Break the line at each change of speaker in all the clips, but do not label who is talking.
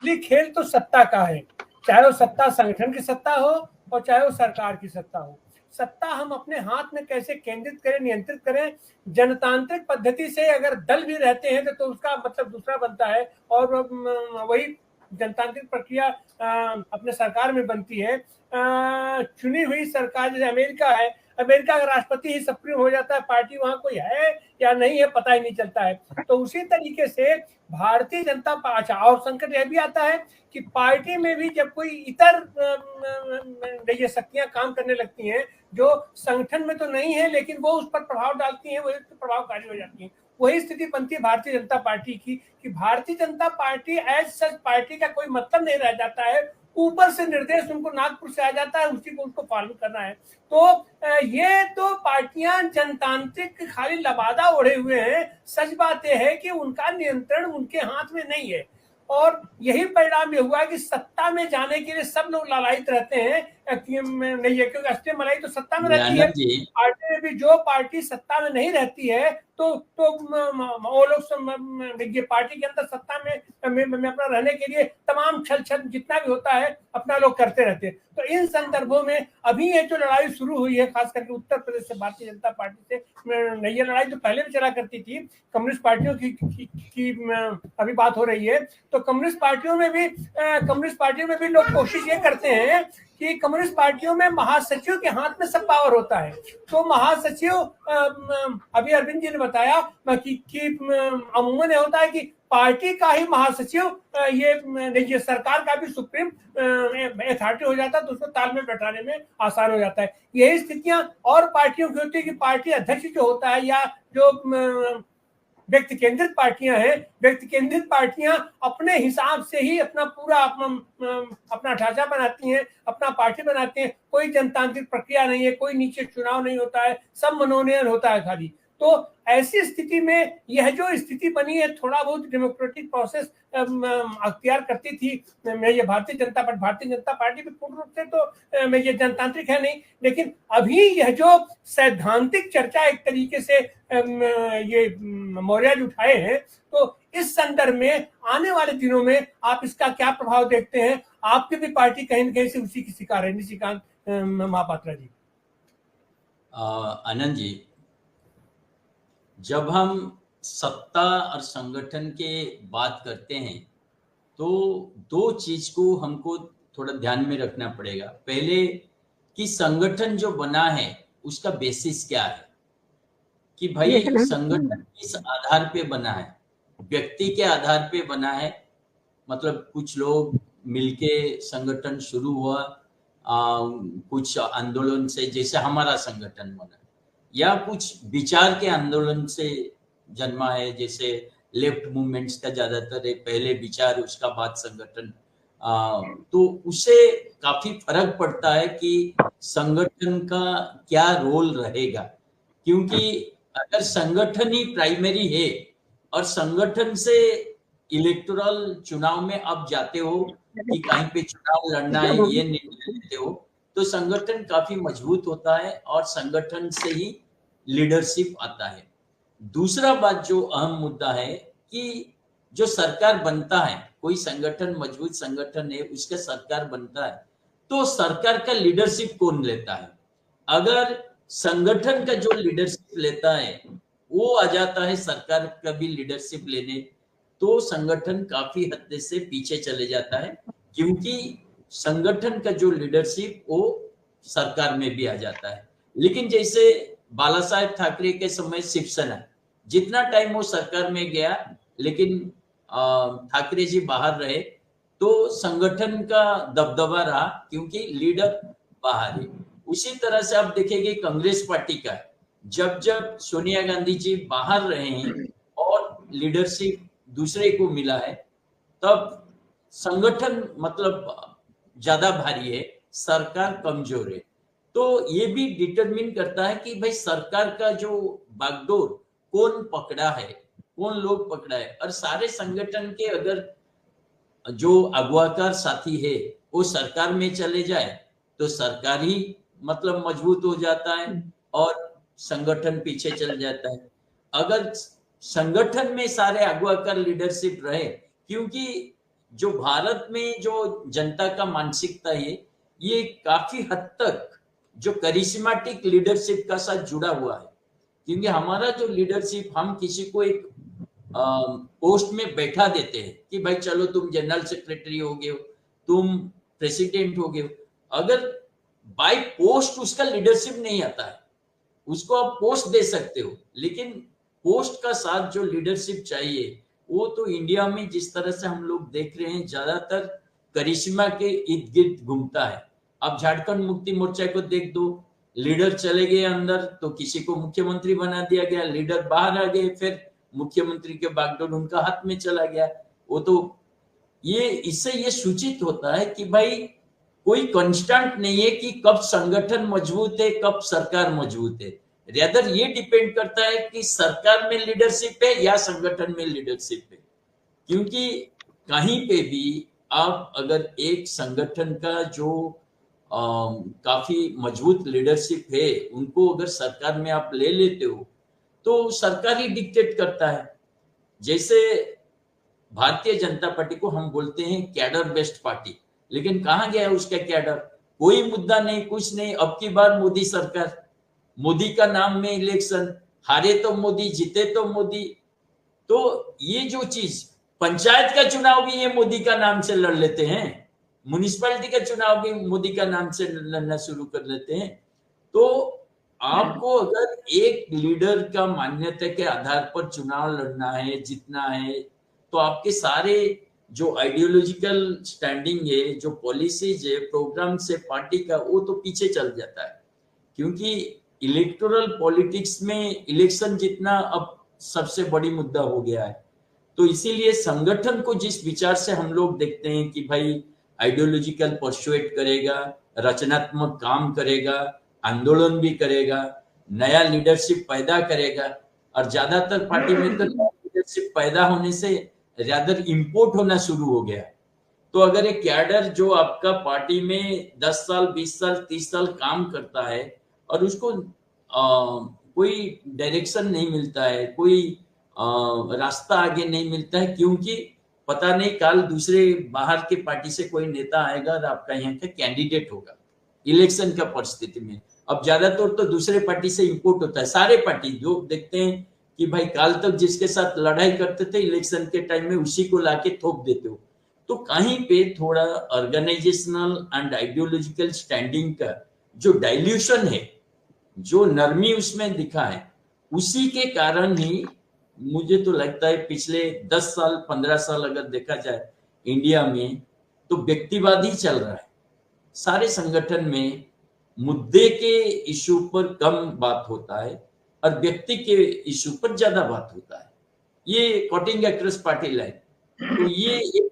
असली खेल तो सत्ता का है, चाहे वो सत्ता संगठन की सत्ता हो और चाहे वो सरकार की सत्ता हो। सत्ता हम अपने हाथ में कैसे केंद्रित करें, नियंत्रित करें। जनतांत्रिक पद्धति से अगर दल भी रहते हैं तो उसका मतलब दूसरा बनता है, और वही जनतांत्रिक प्रक्रिया अपने सरकार में बनती है। चुनी हुई सरकार, जैसे अमेरिका है, अमेरिका का राष्ट्रपति ही सुप्रीम हो जाता है, पार्टी वहां कोई है या नहीं है पता ही नहीं चलता है। तो उसी तरीके से भारतीय जनता पार्टी, और संकट यह भी आता है कि पार्टी में भी जब कोई इतर ये शक्तियां काम करने लगती हैं जो संगठन में तो नहीं है लेकिन वो उस पर प्रभाव डालती हैं, वही प्रभावकारी हो जाती हैं। वही स्थिति बनती है भारतीय जनता पार्टी की, कि Bharatiya Janata party as such party का कोई मतलब नहीं रह जाता है, ऊपर से निर्देश उनको नागपुर से आ जाता है, उसी को उसको फॉलो करना है। तो ये तो पार्टियां जनतांत्रिक खाली लबादा ओढ़े हुए हैं। सच बात यह है कि उनका नियंत्रण उनके हाथ में नहीं है, और यही परिणाम ये हुआ कि सत्ता में जाने के लिए सब लोग लालायित रहते हैं नहीं है, क्योंकि असली मलाई तो सत्ता में रहती है। पार्टी में भी जो पार्टी सत्ता में नहीं रहती है तो वो लोग ये पार्टी के अंदर सत्ता में अपना रहने के लिए तमाम छल छल जितना भी होता है अपना लोग करते रहते हैं। तो इन संदर्भों में अभी ये जो लड़ाई शुरू हुई है खास करके उत्तर प्रदेश से भारतीय जनता पार्टी से, ये लड़ाई तो पहले भी चला करती थी, कम्युनिस्ट पार्टियों की अभी बात हो रही है। तो कम्युनिस्ट पार्टियों में भी लोग कोशिश ये करते हैं कि कम्युनिस्ट पार्टियों में महासचिव के हाथ में सब पावर होता है। तो महासचिव, अभी अरविंद जी ने बताया कि अमूमन होता है कि पार्टी का ही महासचिव ये सरकार का भी सुप्रीम अथॉरिटी हो जाता है, तो उसको ताल में बैठाने में आसान हो जाता है। यही स्थितियां और पार्टियों की होती है कि पार्टी अध्यक्ष जो होता है या जो व्यक्ति केंद्रित पार्टियां हैं, व्यक्ति केंद्रित पार्टियां अपने हिसाब से ही अपना पूरा अपना ढांचा बनाती हैं, अपना पार्टी बनाते हैं। कोई जनतांत्रिक प्रक्रिया नहीं है, कोई नीचे चुनाव नहीं होता है, सब मनोनयन होता है खाली। तो ऐसी स्थिति में यह जो स्थिति बनी है, थोड़ा बहुत डेमोक्रेटिक प्रोसेस अख्तियार करती थी ये भारतीय जनता पार्टी भी पूर्ण रूप से तो ये जनतांत्रिक है नहीं, लेकिन अभी यह जो सैद्धांतिक चर्चा एक तरीके से ये मौर्य उठाए हैं, तो इस संदर्भ में आने वाले दिनों में आप इसका क्या प्रभाव देखते हैं? आपकी भी पार्टी कहीं न कहीं से उसी की शिकार है, निशिकांत महापात्रा जी।
आनंद जी, जब हम सत्ता और संगठन के बात करते हैं तो दो चीज को हमको थोड़ा ध्यान में रखना पड़ेगा। पहले कि संगठन जो बना है उसका बेसिस क्या है, कि भाई संगठन किस आधार पे बना है। व्यक्ति के आधार पे बना है, मतलब कुछ लोग मिलके संगठन शुरू हुआ कुछ आंदोलन से, जैसे हमारा संगठन बना, या कुछ विचार के आंदोलन से जन्मा है, जैसे लेफ्ट मूवमेंट्स का ज्यादातर है, पहले विचार उसका बाद संगठन। तो उससे काफी फर्क पड़ता है कि संगठन का क्या रोल रहेगा। क्योंकि अगर संगठन ही प्राइमरी है और संगठन से इलेक्टोरल चुनाव में अब जाते हो कि कहीं पे चुनाव लड़ना है ये निर्णय लेते हो, तो संगठन काफी मजबूत होता है और संगठन से ही लीडरशिप आता है। दूसरा बात जो अहम मुद्दा है कि जो सरकार बनता है, कोई संगठन मजबूत संगठन है उसका सरकार बनता है, तो सरकार का लीडरशिप कौन लेता है? अगर संगठन का जो लीडरशिप लेता है वो आ जाता है सरकार का भी लीडरशिप लेने, तो संगठन काफी हद से पीछे चले जाता है, क्योंकि संगठन का जो लीडरशिप वो सरकार में भी आ जाता है। लेकिन जैसे बाला साहेब ठाकरे के समय शिवसेना, जितना टाइम वो सरकार में गया लेकिन ठाकरे जी बाहर रहे, तो संगठन का दबदबा रहा क्योंकि लीडर बाहर है। उसी तरह से आप देखेंगे कांग्रेस पार्टी का, जब जब सोनिया गांधी जी बाहर रहे हैं और लीडरशिप दूसरे को मिला है, तब संगठन मतलब ज्यादा भारी है, सरकार कमजोर है। तो ये भी डिटरमिन करता है कि भाई सरकार का जो बागडोर कौन पकड़ा है, कौन लोग पकड़ा है। और सारे संगठन के अगर जो अगुवाकार साथी है वो सरकार में चले जाए तो सरकार ही मतलब मजबूत हो जाता है और संगठन पीछे चल जाता है। अगर संगठन में सारे अगुवाकार लीडरशिप रहे, क्योंकि जो भारत में जो जनता का मानसिकता है ये काफी हद तक जो करिश्मेटिक लीडरशिप का साथ जुड़ा हुआ है, क्योंकि हमारा जो लीडरशिप, हम किसी को एक पोस्ट में बैठा देते हैं कि भाई चलो तुम जनरल सेक्रेटरी हो गए हो, तुम प्रेसिडेंट हो गए हो, अगर बाय पोस्ट उसका लीडरशिप नहीं आता है, उसको आप पोस्ट दे सकते हो, लेकिन पोस्ट का साथ जो लीडरशिप चाहिए वो तो इंडिया में जिस तरह से हम लोग देख रहे हैं ज्यादातर करिश्मा के इर्द गिर्द घूमता है। अब झारखंड मुक्ति मोर्चा को देख दो, लीडर चले गए अंदर तो किसी को मुख्यमंत्री बना दिया गया, लीडर बाहर आ गए फिर मुख्यमंत्री के बागडोर उनका हाथ में चला गया। वो तो ये इससे ये सूचित होता है कि भाई कोई कांस्टेंट नहीं है कि कब संगठन मजबूत है कब सरकार मजबूत है, रेदर ये डिपेंड करता है कि सरकार में लीडरशिप है या संगठन में लीडरशिप है। क्योंकि कहीं पे भी आप अगर एक संगठन का जो काफी मजबूत लीडरशिप है उनको अगर सरकार में आप ले लेते हो तो सरकार ही डिक्टेट करता है। जैसे भारतीय जनता पार्टी को हम बोलते हैं कैडर बेस्ड पार्टी, लेकिन कहाँ गया है उसका कैडर? कोई मुद्दा नहीं, कुछ नहीं। अब की बार मोदी सरकार, मोदी का नाम में इलेक्शन, हारे तो मोदी, जीते तो मोदी। तो ये जो चीज, पंचायत का चुनाव भी ये मोदी का नाम से लड़ लेते हैं, म्युनिसिपैलिटी का चुनाव भी मोदी का नाम से लड़ना शुरू कर लेते हैं। तो आपको अगर एक लीडर का मान्यता के आधार पर चुनाव लड़ना है, जीतना है, तो आपके सारे जो आइडियोलॉजिकल स्टैंडिंग है, जो पॉलिसीज है, प्रोग्राम से पार्टी का, वो तो पीछे चल जाता है। क्योंकि इलेक्टोरल पॉलिटिक्स में इलेक्शन जीतना अब सबसे बड़ी मुद्दा हो गया है। तो इसीलिए संगठन को जिस विचार से हम लोग देखते हैं कि भाई आइडियोलॉजिकल परसुएट करेगा, रचनात्मक काम करेगा, आंदोलन भी करेगा, नया लीडरशिप पैदा करेगा, और ज्यादातर पार्टी में तो लीडरशिप पैदा होने से ज्यादा इंपोर्ट होना शुरू हो गया। तो अगर एक कैडर जो आपका पार्टी में 10 साल 20 साल 30 साल काम करता है और उसको कोई डायरेक्शन नहीं मिलता है, कोई रास्ता आगे नहीं मिलता है, क्योंकि पता नहीं काल दूसरे बाहर के पार्टी से कोई नेता आएगा और आपका यहाँ का कैंडिडेट होगा इलेक्शन का परिस्थिति में। अब ज्यादातर तो दूसरे पार्टी से इंपोर्ट होता है, सारे पार्टी जो देखते हैं कि भाई काल तक जिसके साथ लड़ाई करते थे इलेक्शन के टाइम में उसी को लाके थोप देते हो। तो कहीं पे थोड़ा ऑर्गेनाइजेशनल एंड आइडियोलॉजिकल स्टैंडिंग का जो डाइल्यूशन है, जो नरमी उसमें दिखा है, उसी के कारण ही मुझे तो लगता है पिछले 10 साल 15 साल अगर देखा जाए इंडिया में तो व्यक्तिवाद ही चल रहा है। सारे संगठन में मुद्दे के इशू पर कम बात होता है और व्यक्ति के इशू पर ज्यादा बात होता है। ये कटिंग एक्रॉस पार्टी लाइन। तो ये एक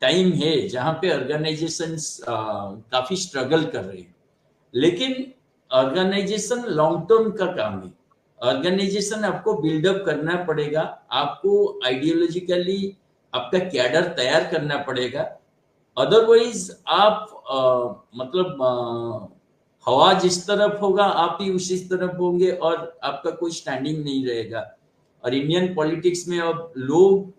टाइम है जहां पे ऑर्गेनाइजेशंस काफी स्ट्रगल कर रहे हैं, लेकिन ऑर्गेनाइजेशन लॉन्ग टर्म का काम है। ऑर्गेनाइजेशन आपको बिल्डअप करना पड़ेगा, आपको आइडियोलॉजिकली आपका कैडर तैयार करना पड़ेगा, अदरवाइज आप हवा जिस तरफ होगा आप ही उसी तरफ होंगे और आपका कोई स्टैंडिंग नहीं रहेगा। और इंडियन पॉलिटिक्स में अब लोग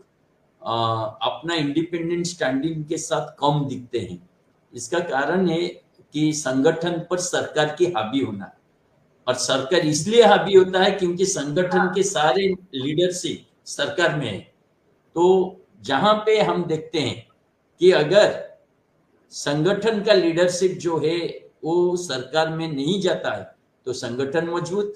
अपना इंडिपेंडेंट स्टैंडिंग के साथ कम दिखते हैं। इसका कारण है कि संगठन पर सरकार की हावी होना, और सरकार इसलिए हावी होता है क्योंकि संगठन के सारे लीडरशिप सरकार में है। तो जहां पे हम देखते हैं कि अगर संगठन का लीडरशिप जो है वो सरकार में नहीं जाता है तो संगठन मजबूत,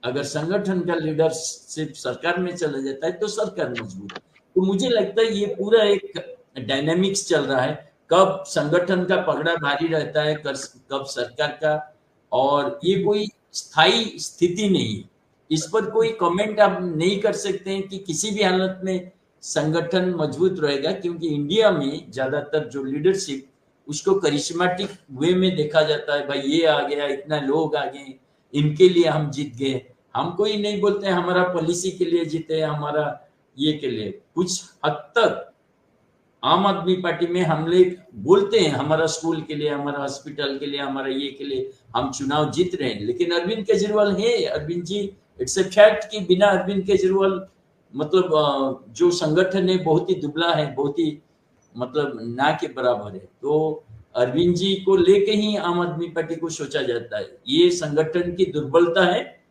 अगर संगठन का लीडरशिप सरकार में चला जाता है तो सरकार मजबूत। तो मुझे लगता है ये पूरा एक डायनेमिक्स चल रहा है, कब संगठन का पगड़ा भारी रहता है, कब सरकार का, और ये कोई स्थायी स्थिति नहीं है। इस पर कोई कमेंट आप नहीं कर सकते हैं कि किसी भी हालत में संगठन मजबूत रहेगा, क्योंकि इंडिया में ज्यादातर जो लीडरशिप उसको करिश्मेटिक वे में देखा जाता है। भाई ये आ गया, इतना लोग आ गए, इनके लिए हम जीत गए। हम कोई नहीं बोलते हैं हमारा पॉलिसी के लिए जीते, हमारा ये के लिए। कुछ हद तक आम आदमी पार्टी में हम लोग बोलते हैं हमारा स्कूल के लिए, हमारा हॉस्पिटल के लिए, हमारा ये के लिए हम चुनाव जीत रहे हैं, लेकिन अरविंद केजरीवाल है, Arvind ji, it's a fact कि बिना अरविंद केजरीवाल मतलब जो संगठन है बहुत ही दुबला है, बहुत ही मतलब ना के बराबर है। तो अरविंद जी को लेके ही आम आदमी पार्टी को सोचा जाता है। ये संगठन की दुर्बलता है